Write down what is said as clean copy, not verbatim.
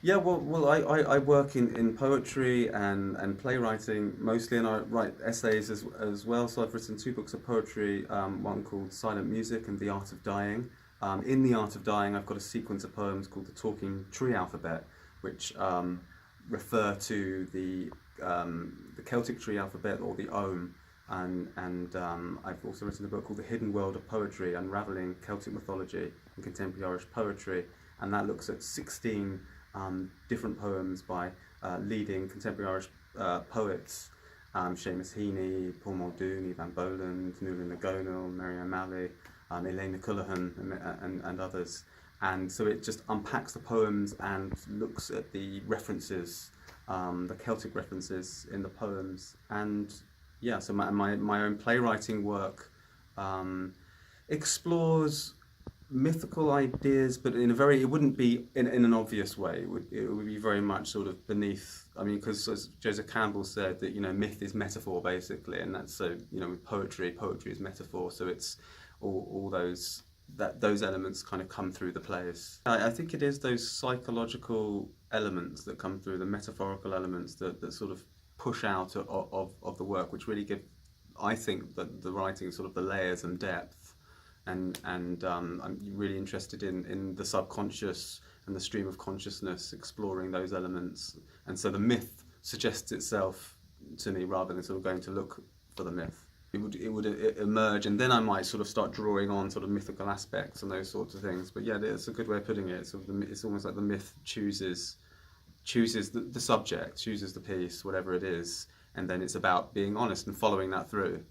Yeah, I work in poetry and playwriting mostly, and I write essays as well. So I've written two books of poetry, one called Silent Music and The Art of Dying. In The Art of Dying, I've got a sequence of poems called the Talking Tree Alphabet, which refer to the Celtic tree alphabet or the Ogham. And I've also written a book called The Hidden World of Poetry, Unraveling Celtic Mythology and Contemporary Irish Poetry, and that looks at 16 different poems by leading contemporary Irish poets, Seamus Heaney, Paul Muldoon, Ivan Boland, Nuala Nagonal, Mary O'Malley, Elaine Cullihan, and others. And so it just unpacks the poems and looks at the references, the Celtic references in the poems. And yeah, so my own playwriting work explores mythical ideas, but in a very, it wouldn't be in an obvious way. It would be very much sort of beneath. I mean, because as Joseph Campbell said, that myth is metaphor basically, and that's so with poetry is metaphor. So it's all those elements kind of come through the plays. I think it is those psychological elements that come through, the metaphorical elements that sort of push out of the work, which really give, I think, that the writing sort of the layers and depth, and I'm really interested in the subconscious and the stream of consciousness, exploring those elements, and so the myth suggests itself to me rather than sort of going to look for the myth. It would emerge, and then I might sort of start drawing on sort of mythical aspects and those sorts of things. But yeah, it's a good way of putting it. It's almost like the myth chooses the subject, chooses the piece, whatever it is, and then it's about being honest and following that through.